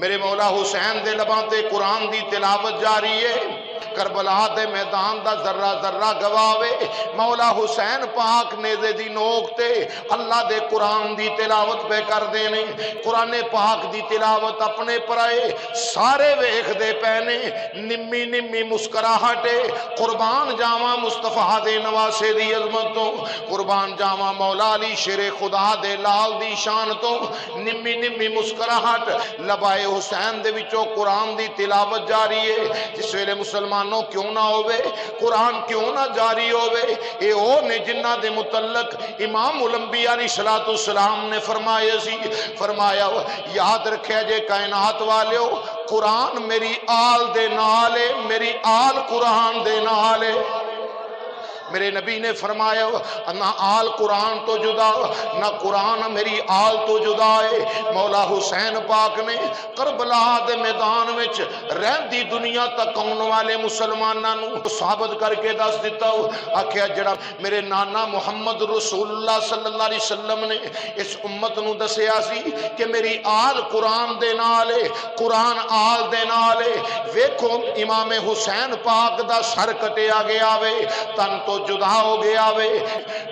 میرے مولا حسین دے لباں تے قرآن دی تلاوت جاری ہے، کربلا دے میدان دا ذرہ ذرہ گواوے، مولا حسین پاک نیزے دی نوک تے اللہ دے قرآن دی تلاوت پہ کر دینے، قرآن پاک دی تلاوت اپنے پرائے سارے ویکھ دے پینے، نمی نمی مسکراہٹے، قربان جاواں مصطفیٰ دے نواسے دی عظمت تو، قربان جاواں مولا علی شیر خدا دے لال دی شان تو، نمی نمی مسکراہٹ لبائے حسین دے وچوں قرآن دی تلاوت جاری ہے۔ جس ویلے مسلمانوں کیوں نہ ہوئے، قرآن کیوں نہ جاری ہوئے، اے او نے جنہ دے متعلق امام الانبیاء علیہ السلام نے فرمایا یاد رکھے جے کائنات والیو، قرآن میری آل دے نالے، میری آل قرآن دے نالے۔ میرے نبی نے فرمایا نہ آل قرآن تو جدا، نہ قرآن میری آل تو جدا ہے۔ مولا حسین پاک نے کربلا دے میدان وچ رہندی دنیا تک آن والے مسلماناں نو ثابت کر کے دس دیتا ہو، آکھیا جڑا میرے نانا محمد رسول اللہ صلی اللہ علیہ وسلم نے اس امت نو دسیا سی کہ میری آل قرآن دے نالے، قرآن آل دے نالے، ویکھو امام حسین پاک دا سر کٹیا گیا وے، تن تو جدا ہو گیا وے،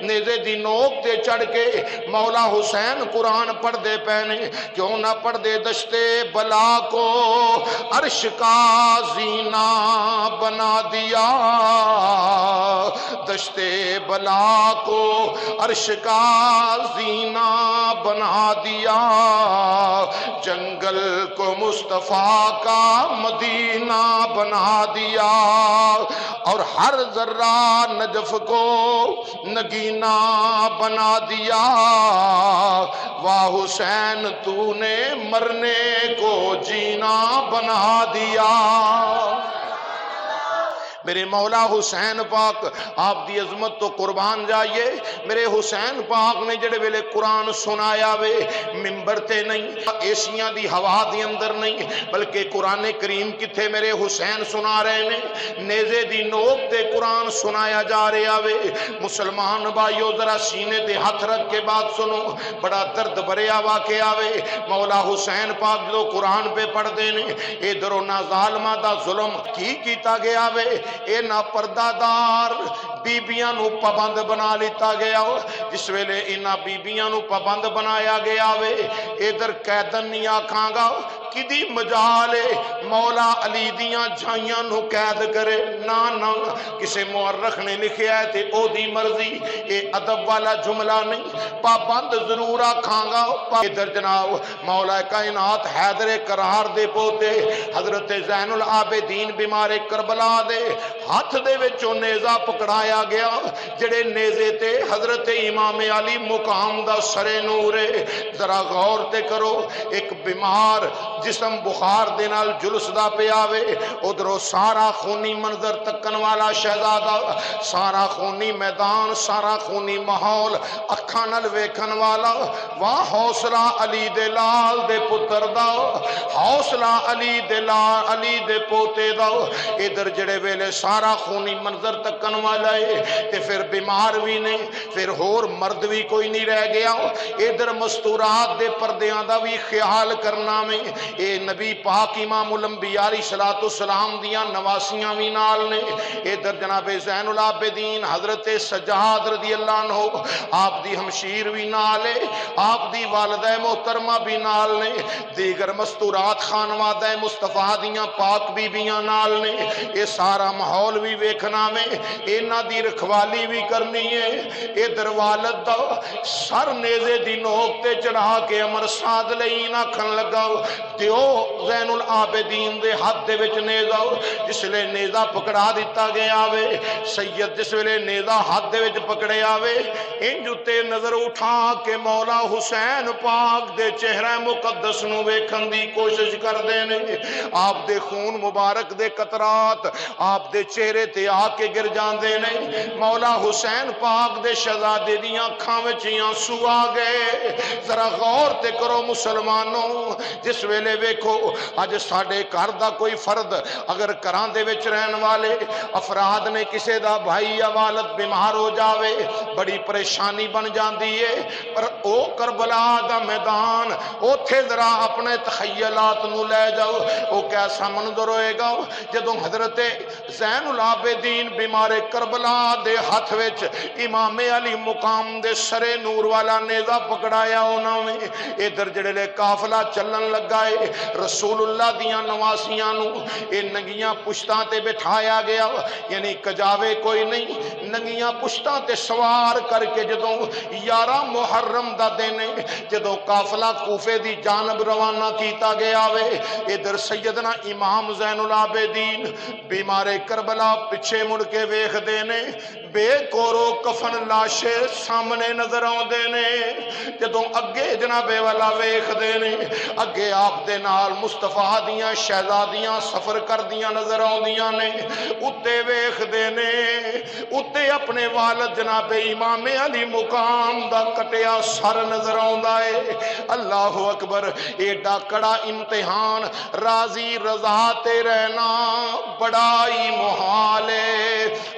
نیزے دی نوک تے چڑھ کے مولا حسین قرآن پڑھ دے پہنے، کیوں نہ پڑھ دے دشتے بلا کو عرش کا زینہ بنا دیا، دشتے بلا کو عرش کا زینہ بنا دیا، جنگل کو مصطفیٰ کا مدینہ بنا دیا، اور ہر ذرہ نجف کو نگینہ بنا دیا، واہ حسین تو نے مرنے کو جینا بنا دیا۔ میرے مولا حسین پاک آپ دی عظمت تو قربان جائیے، میرے حسین پاک نے جڑے ویلے قرآن سنایا وے، ممبر تے نہیں، ایسیاں دی ہوا دی اندر نہیں، بلکہ قرآن کریم کتھے میرے حسین سنا رہے نے، نیزے دی نوک تے قرآن سنایا جا رہا وے۔ مسلمان بھائیو ذرا سینے تے ہاتھ رکھ کے بات سنو، بڑا درد بھریا واقعہ وے۔ مولا حسین پاک جو قرآن پہ پڑھ دینے، ادھر نہ ظالمہ دا ظلم کی کیتا گیا وے، اے نا پردہ دار بیبیاں نو پابند بنا لیتا گیا، جس ویلے انہاں بیبیاں نو پابند بنایا گیا وے، ادھر قیدن نہیں آکھاں گا کدی مجالے مولا علی دیاں جھائیاں نو قید کرے، نا کسے مورخ نے لکھیا ہے تے او دی مرضی، اے ادب والا جملہ نہیں، پابند ضرور آکھاں گا۔ ادھر جناب مولا کائنات حیدر کرار دے پوتے حضرت زین العابدین بیمار کربلا دے ہاتھ دے وچوں نیزہ پکڑایا گیا، جڑے نیزے تے حضرت امام علی مقام دا سر نور ہے۔ ذرا غور تے کرو، ایک بیمار جسم بخار دے نال جلس دا پیاوے، ادھروں سارا خونی منظر تکن والا شہزادہ، سارا خونی میدان، سارا خونی ماحول اکھاں نال ویکھن والا، واہ حوصلہ علی دے لال دے پتر دا، حوصلہ علی دے لال علی دے پوتے دا، ادھر جڑے ویلے سارا خونی منظر تکن والا ہے تے پھر بیمار بھی نہیں، پھر ہور مرد بھی کوئی نہیں رہ گیا، ادھر مستورات دے پردیاں دا بھی خیال کرنا میں، اے نبی پاک امام الانبیاء علیہ السلام دیاں نواسیاں بھی نال نے، ادھر جناب زین العابدین حضرت سجاد رضی اللہ عنہ آپ دی ہمشیر بھی نال ہے، آپ دی والدہ محترمہ بھی نال نے، دیگر مستورات خانوادہ مصطفیٰ دیاں پاک بیبیاں نال نے، یہ سارا ماحول بھی ویکھنا میں، انہاں دی رکھوالی بھی کرنی ہے۔ ادھر والد دا سر نیزے دی نوک تے چڑھا کے امر ساد لئین آکھن لگا، دیو زین العابدین دے ہاتھ دے وچ نیزہ، جس لئے نیزہ پکڑا دیتا گیا وے، سید جس لئے نیزہ ہاتھ دے وچ پکڑے آوے، ان جتے نظر اٹھا کے مولا حسین پاک دے چہرہ مقدس نو ویکھن دی کوشش کر دینے، آپ دے خون مبارک دے قطرات آپ دے چہرے تے آ کے گر جان دینے، مولا حسین پاک دے شہزادے دیاں اکھاں وچ آنسو آ گئے۔ ذرا غور تے کرو مسلمانوں، جس ویلے ویکھو اج ساڈے گھر دا کوئی فرد اگر گھراں دے وچ رہن والے افراد نے کسے دا بھائی یا والد بیمار ہو جاوے، بڑی پریشانی بن جاندی ہے، پر او کربلا دا میدان اوتھے ذرا اپنے تخیلات نو لے جاؤ او کیسا منظر ہوئے گا جدوں حضرت زین العابدین بیمار کربلا دے ہاتھ وچ امام علی مقام دے سرے نور والا نیزہ پکڑایا انہوں نے ادھر جڑے لے قافلہ چلن لگا ہے رسول اللہ دیاں نواسیاں نو اے ننگیاں پشتاں تے بٹھایا گیا یعنی کجاوے کوئی نہیں ننگیاں پشتاں تے سوار کر کے جدوں 11 محرم دا دینے جدوں قافلہ کوفے دی جانب روانہ کیتا گیا وے ادھر سیدنا امام زین العابدین بیمار کربلا پچھے مڑ کے ویکھ دینے بے کورو کفن لاشے سامنے نظر آن دینے جدوں اگے جناب والا ویکھ دینے اگے آپ دے نال مصطفیٰ دیاں شہزادیاں سفر کر دیاں نظر آن دیاں نے اتے ویکھ دینے اتے اپنے والد جناب امام علی مقام دا کٹیا سر نظر آن دائے اللہ اکبر ایڈا کڑا امتحان راضی رضا تے رہنا بڑائی محالے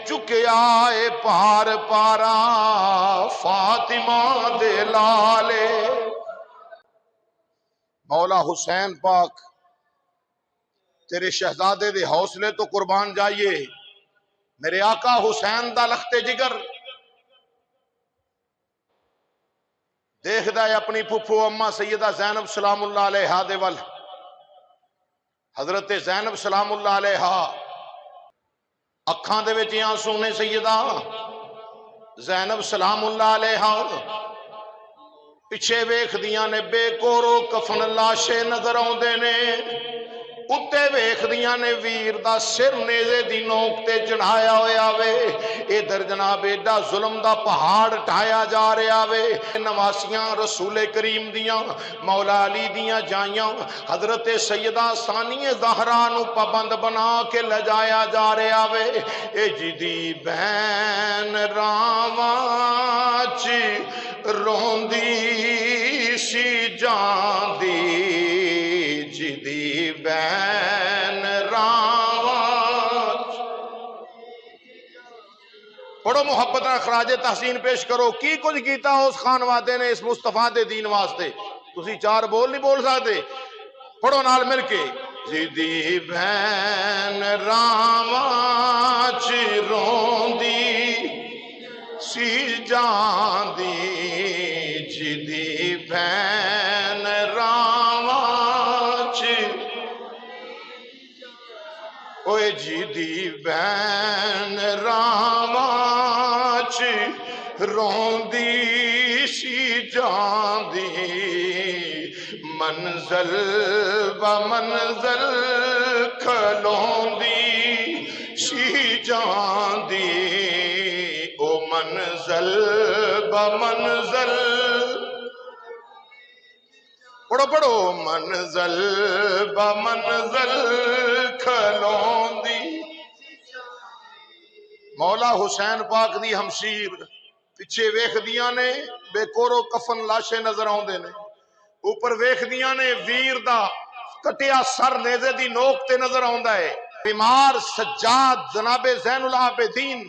چکے آئے پار پارا فاطمہ دے لالے مولا حسین پاک تیرے شہزادے دے حوصلے تو قربان جائیے میرے آقا حسین دا لخت جگر دیکھ دا ہے اپنی پھپھو اماں سیدہ زینب سلام اللہ علیہا دے ول حضرت زینب سلام اللہ علیہا اکھاں دے وچ آنسو نے سیدہ زینب سلام اللہ علیہا پچھے ویکھ دیاں نے بے کورو کفن لاشے نظر آندے نے اتے ویکھ دیاں نے ویر دا سر نیزے دی نوک تے چڑھایا ہویا وے ادھر جناب ایڈا ظلم دا پہاڑ ٹھایا جا رہا وے نواسیاں رسول کریم دیاں مولا علی دیاں جائیاں حضرت سیدہ ثانی زہرا نو پابند بنا کے لجایا جا رہا وے اے جدی بہن راواں چ روندی سی جان دی جدی بین راواں پڑھو محبت نہ خراج تحسین پیش کرو کی کچھ کیتا اس خان وادے نے اس مصطفیٰ دے دین واسطے تسی چار بول نہیں بول سکتے پڑھو نال مل کے جدی بین راواں چ روندی سی جان دی جدی بین اوے جدی بین راواں چ روندی سی جاندی منزل با منزل کھلوندی سی جاندی او منزل با منزل پڑھو پڑھو منزل با منزل کھلوندی مولا حسین پاک دی ہمشیر پچھے ویکھ دیاں نے بے کورو کفن لاشے نظر آندے نے اوپر ویکھ دیاں نے ویر دا کٹیا سر نیزے دی نوک تے نظر آندا ہے بیمار سجاد جناب زین العابدین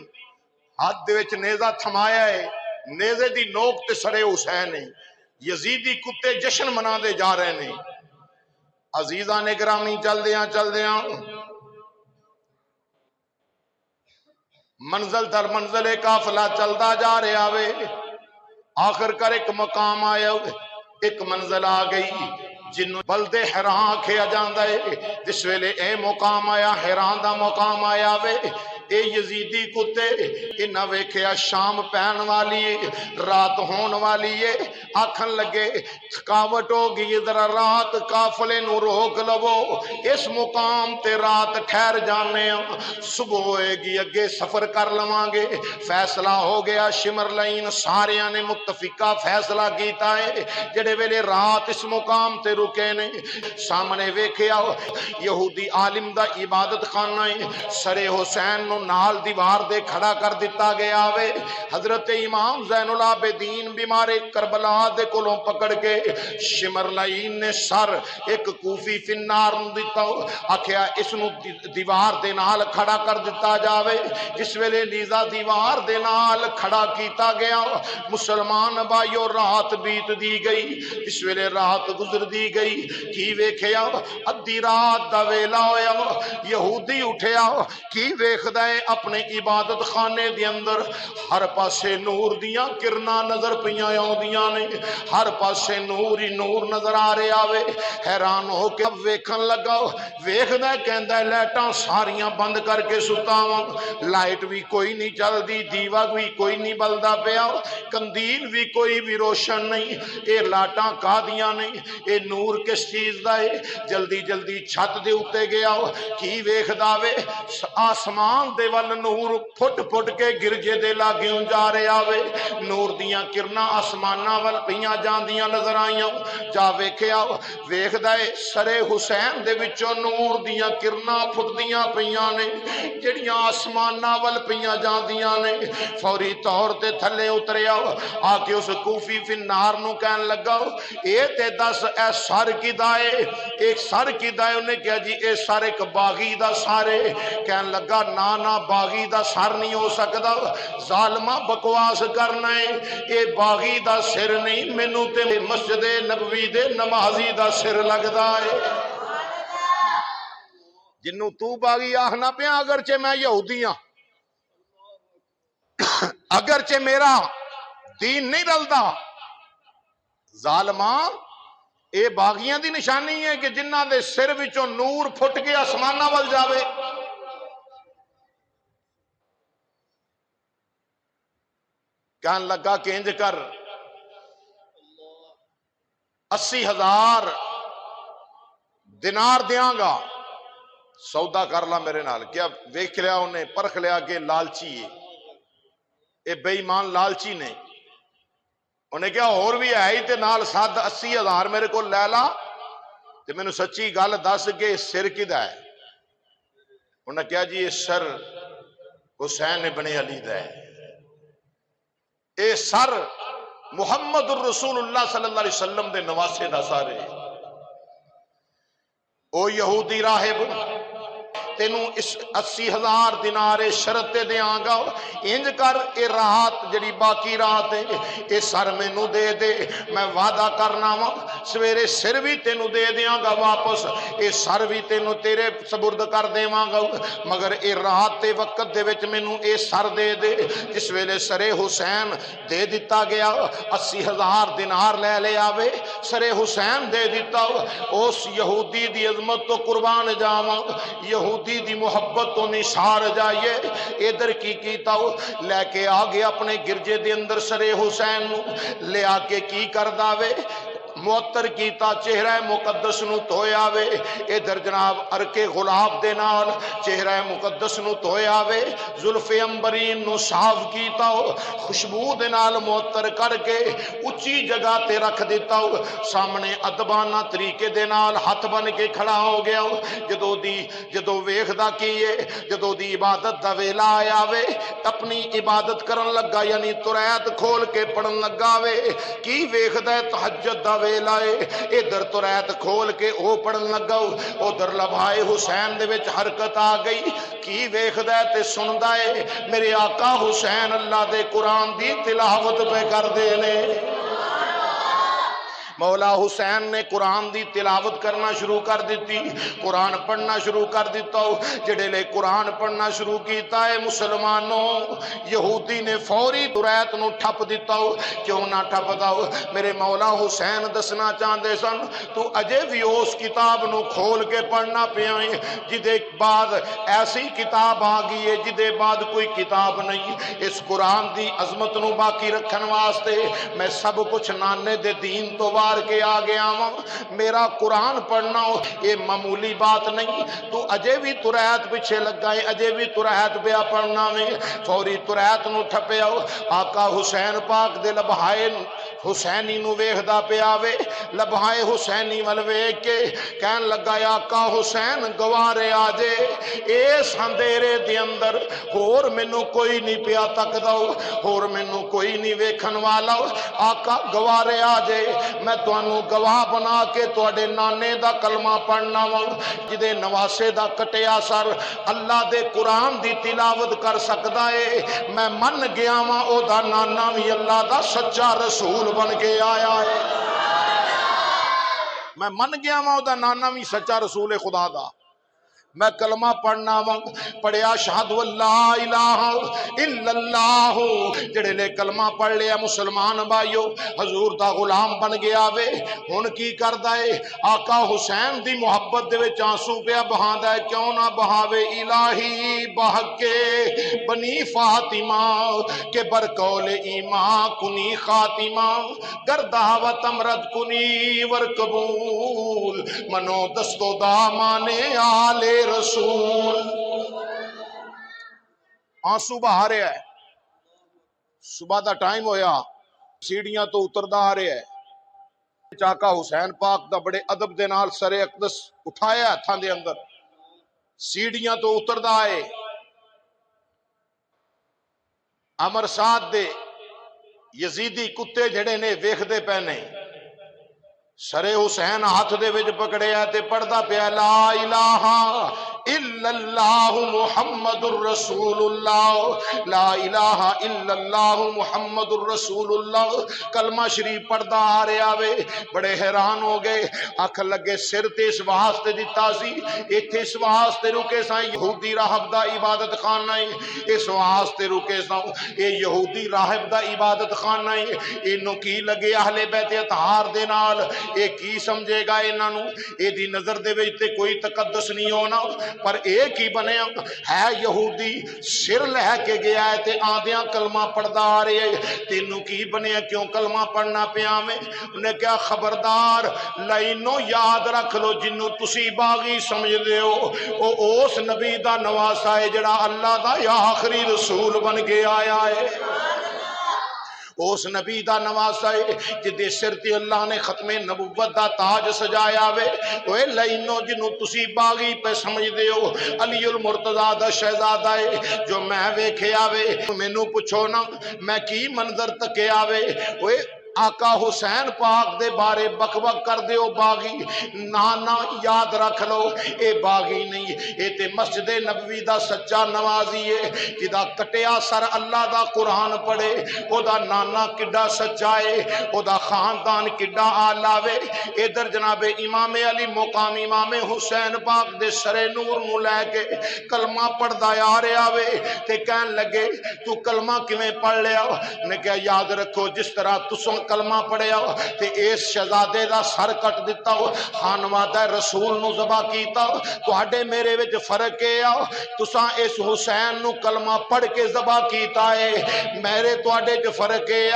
ہاتھ دے وچ نیزہ تھمایا ہے نیزے دی نوک تے سرے حسین ہے یزیدی کتے جشن منا دے جا رہے ہیں عزیزہ نے گرامی چل دیاں منزل در منزل قافلہ چلدا جا رہا وے آخر کر ایک مقام آیا ایک منزل آ گئی جنوں بلدے حیران کھیا جاندا ہے جس ویلے اے مقام آیا حیران دا مقام آیا وے اے یزیدی کتے انہا ویکھیا شام پہن والی رات ہون والی ہے آکھن لگے تھکاوٹ ہو گئی ذرا رات قافلے نو روک لو اس مقام تے رات ٹھہر جانے صبح ہوئے گی اگے سفر کر لوانگے فیصلہ ہو گیا شمر لائن ساریاں نے متفقہ فیصلہ کیتا ہے جڑے ویلے رات اس مقام تے رکے نے سامنے ویکھیا یہودی عالم دا عبادت خانہ سرے حسین انہوں نال دیوار دے کھڑا کر دیتا گیا وے۔ حضرت امام زین العابدین بیمار کربلا دے کولوں پکڑ کے شمر لعین نے سر ایک کوفی فنار نو دیتا، آکھیا اس نو دیوار دے نال کھڑا کر دیتا جاوے۔ جس ویلے نیزا دیوار دے نال کھڑا کیتا گیا، مسلمان بھائیو رات بیت دی گئی۔ جس ویلے رات گزر دی گئی کی ویکھیا، ادھی رات دا ویلا ہویا، یہودی اٹھیا کی ویکھدا ہے اپنے عبادت خانے دے اندر ہر پاسے نور دیاں کرنا نظر پیاں آؤندیاں نے، ہر پاسے نور ہی نور نظر آ رہا وے۔ حیران ہو کے ویکھن لگا، ویکھدا ہے کہندا ہے لائٹاں ساریاں بند کر کے ستا واں، لائٹ بھی کوئی نہیں چل دی، دیوا بھی کوئی نہیں بلدا پیا، کندیل بھی کوئی بھی روشن نہیں، اے لاٹاں کا دیاں نہیں، اے نور کس چیز دا ہے؟ جلدی جلدی چھت دے اتے گیا، کی ویکھدا وے آسمان دے ول نور پھٹ پھٹ کے گرجے دے لاگیوں جا رہا وے، نور دیاں کرنا آسماناں ول پیاں جاندیاں نظر آئیاں، جا ویکھیا ویکھدا ہے سرے حسین دے وچوں نور دیاں کرنا پھٹ دیاں پیاں نے جڑیاں آسماناں ول پیاں جاندیاں نے۔ فوری طور تے تھلے اتریا، آ کے اس کوفی فنار نو کہن لگا اے تے دس اے سر کی دائے، ایک سر کی دائے، انہیں کہا جی اے سر ایک باغی دا سارے، کہن لگا نا باغی دا سر نہیں ہو سکدا، ظالمہ بکواس کرنا ہے، اے باغی دا سر نہیں، مینوں تے مسجد نبوی دے نمازی دا سر لگدا ہے۔ جنوں تو باغی آخنا پیا اگرچہ میں یہودی ہاں، اگرچہ میرا دین نہیں رلدا، ظالماں اے باغیاں دی نشانی ہے کہ جنہ دے سر وچوں نور پھٹ کے آسماناں ول جاوے۔ کہن لگا کہ انج کر 80,000 دینار دیاں گا، سودا کر لا میرے نال۔ کیا ویکھ لیا انہیں، پرکھ لیا کہ لالچی ہے، اے بے ایمان لالچی نے، انہیں کیا اور بھی ہے ہی تے نال 80,000 میرے کو لے لا تے میں نے سچی گل دس کے سر کدا ہے؟ انہیں کیا جی یہ سر حسین ابن علی دا ہے، اے سر محمد الرسول اللہ صلی اللہ علیہ وسلم دے نواسے دا سارے۔ او یہودی راہب تینوں اس 80,000 دینار شرط تے دیاں گا، انج کر اے رات جڑی باقی رات ہے اے سر مینوں دے دے، میں وعدہ کرنا وا سویرے سر بھی تینوں دے دیاں گا واپس، اے سر بھی تینوں تیرے سپرد کر دیواں گا، مگر اے رات تے وقت دے وچ مینوں اے سر دے دے۔ جس ویلے سر حسین دے دیتا گیا، 80,000 دینار لے لے آوے، سر حسین دے دیتا، اس یہودی دی عظمت تو قربان جاواں، یہودی دی محبت تو نثار جائیے۔ ادھر کی کیتا لے کے آگے اپنے گرجے دے اندر سر حسین نو لے آ کے کی کر داوے، معطر کیتا، چہرہ مقدس نو دھویا وے، ادھر جناب عرق غلاب دے نال چہرہ مقدس نو دھویا وے، زلف عنبرین نو صاف کیتا، خوشبو دے نال معطر کر کے اچھی جگہ تے رکھ دیتا، سامنے ادبانہ طریقے دے نال ہاتھ بن کے کھڑا ہو گیا۔ جدو ویکھدا کیے، جدو دی عبادت دا ویلا آیا وے، اپنی عبادت کرن لگا، یعنی ترایت کھول کے پڑھن لگا وے، کی ویکھدا ہے تہجد دا ویلا ہے، ادھر ترایت کھول کے او پڑھن لگا، ادھر لبھائے حسین دے وچ حرکت آ گئی، کی ویکھدا ہے تے سندا ہے میرے آقا حسین اللہ دے قرآن دی تلاوت پہ کر دے نے۔ مولا حسین نے قرآن دی تلاوت کرنا شروع کر دیتی، قرآن پڑھنا شروع کر دیتا، جڑے لے قرآن پڑھنا شروع کیتا ہے مسلمانوں، یہودی نے فوری ترایت نو ٹھپ دیتا، کیوں نہ ٹھپ داؤ؟ میرے مولا حسین دسنا چاہندے سن تو اجے بھی اس کتاب نو کھول کے پڑھنا پیائیں، جدے بعد ایسی کتاب آگئی ہے جدے بعد کوئی کتاب نہیں، اس قرآن دی عظمت نو باقی رکھن واسطے میں سب کچھ نانے دے دین تو کے آ گیا ہوں، میرا قرآن پڑھنا یہ معمولی بات نہیں، تو اجے بھی ترایت پیچھے لگا ہے، اجے بھی ترایت پہ پڑھنا میں، فوری ترایت نو ٹھپیا، آقا حسین پاک دے لبہائے حسینی نو ویکھدا پیا وے، لبھائے حسینی ول ویکھ کے کہن لگا آقا حسین گوارے آ جے، اس اندھیرے دے اندر ہور مینوں کوئی نہیں پیا تکدا، ہور مینوں کوئی نہیں ویکھن والا، آقا گوارے آ جے، میں تانوں گواہ بنا کے تواڈے نانے دا کلمہ پڑھنا وا جدے نواسے دا کٹیا سر اللہ دے قرآن دی تلاوت کر سکدا ہے، میں من گیا وا او دا نانا بھی اللہ دا سچا رسول بن کے آیا ہے، میں من گیا وا او دا نانا بھی سچا رسول خدا دا۔ میں کلمہ پڑھنا وا، پڑھیا اشہد اللہ الہ الا اللہ، جڑے لے کلمہ پڑھ لیا مسلمان بھائیو حضور دا غلام بن گیا وے، ہن کی کردا ہے آقا حسین دی محبت دے وچ آنسو پیا بہاندا ہے، کیوں نہ بہاوے الہی بہک کے بنی فاطمہ کہ برقول ایمان کنی خاتمہ گر دعوت امرد کنی ور قبول منو دستو دامانے آلے رسول۔ آنسو بہا رہا ہے، صبح دا ٹائم ہویا، سیڑھیاں تو اتردا آ رہا ہے، آقا حسین پاک دا بڑے ادب دے نال سر اقدس اٹھایا ہتھاں دے اندر، سیڑھیاں تو اتردا آئے، امر سعد دے یزیدی کتے جڑے نے ویکھدے پے نے، سر حسین ہاتھ دے وچ پکڑیا تے پڑھدا پیا لا الہ الا اللہ محمد الرسول اللہ، لا الہ الا اللہ محمد الرسول اللہ، کلمہ شریف پڑھدا آ رہا وے، بڑے حیران ہو گئے، آکھ لگے سر تے اس واسطے دتا سی، ایتھے اس واسطے رکے ساں یہودی راہب دا عبادت خانہ ہے، اس واسطے رکے ساں اے یہودی راہب دا عبادت خانہ ہے، اینو کی لگے اہل بیت اطہار دے نال، اے کی سمجھے گا انہاں نو، اے دی نظر دے وچ تے کوئی تقدس نہیں ہونا، پر ایک ہی بنیا ہے یہودی، سر لے کے گیا ہے تے آدھیاں کلمہ پڑھدا آ رہے ہیں، تینوں کی بنیا کیوں کلمہ پڑھنا پیا میں؟ انہیں کیا خبردار لائنوں یاد رکھ لو جنوں تسی باغی سمجھ دے ہو، او اس نبی دا نواسا ہے جڑا اللہ دا یا آخری رسول بن کے آیا ہے، اس نبی دا نواسا ہے جدے سر تے اللہ نے ختم نبوت دا تاج سجایا وے، اوے لائنوں جنوں تسی باغی پہ سمجھ دے ہو، علی المرتضیٰ دا شہزادہ ہے جو میں ویکھیا وے، مینوں پوچھو نا میں کی منظر تکیا وے، اوے آقا حسین پاک دے بارے بک بک کر دے ہو باغی، نانا یاد رکھ لو اے باغی نہیں، اے تے مسجد نبوی دا سچا نوازی ہے جدا کٹیا سر اللہ دا قرآن پڑھے، او دا نانا کڈا سچا ہے، او دا خاندان کڈا آلہ وے، ادھر جناب امام علی مقام امام حسین پاک دے سر نور نو لے کے کلمہ پڑھ دا آ رہا وے، تے کہن لگے تو کلمہ کیویں پڑھ لیا؟ نے کہا یاد رکھو جس طرح تسوں کلمہ پڑھیا تے اس شہزادے دا سر کٹ دیتا ہو، خانوادہ رسول نو ذبح کیتا، تواڈے میرے وچ فرق ہے، تساں اس حسین نو کلمہ پڑھ کے ذبح کیتا ہے، میرے تواڈے وچ فرق ہے،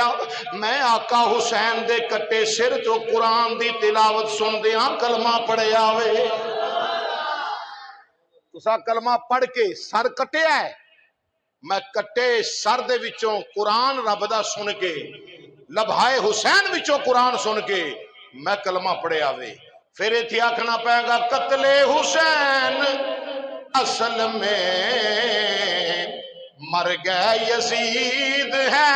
میں آقا حسین دے کٹے سر جو قرآن دی تلاوت سن دیاں کلمہ پڑھیا وے، تساں کلمہ پڑھ کے سر کٹیا ہے، میں کٹے سر دے وچوں قرآن رب دا سن کے لبھائے حسین وچوں قرآن سن کے میں کلمہ پڑھیا وے، پھر ایتھے آکھنا پائے گا قتل حسین اصل میں مر گئے یزید ہے،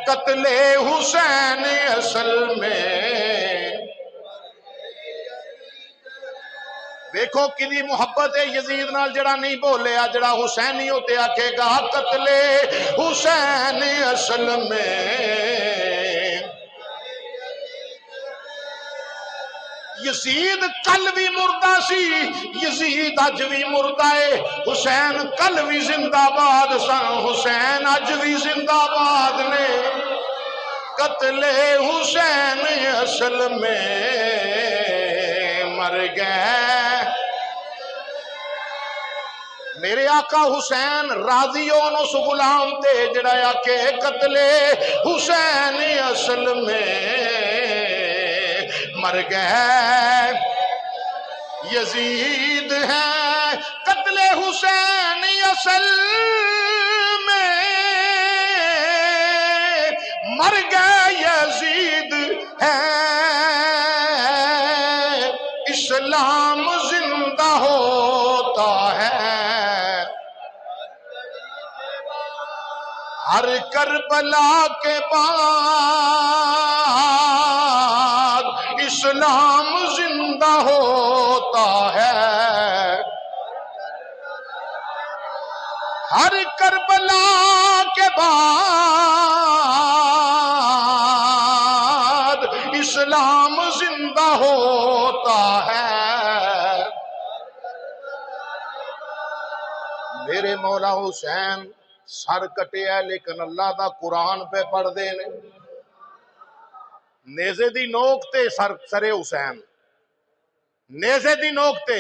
قتل حسین اصل میں دیکھو کدی محبت ہے یزید نال جڑا نہیں بولے جڑا حسینی ہوتے آکھے گا قتل حسین اصل میں یزید کل بھی مردہ سی، یزید اج بھی مردہ ہے، حسین کل بھی زندہ باد سن، حسین اج بھی زندہ باد نے، قتل حسین اصل میں مر گئے، میرے آقا حسین راضی ہون اس غلام تے جڑا آکے قتل حسین اصل میں مر گئے یزید ہے، قتل حسین اصل میں مر گئے یزید ہے اسلام زندہ ہوتا ہے، ہر کربلا کے بعد اسلام زندہ ہوتا ہے، ہر کربلا کے بعد اسلام زندہ ہوتا ہے۔ میرے مولا حسین سر کٹے ہے لیکن اللہ دا قرآن پہ پڑھ دے نے، نیزے دی نوک تے سر حسین، نیزے دی نوک تے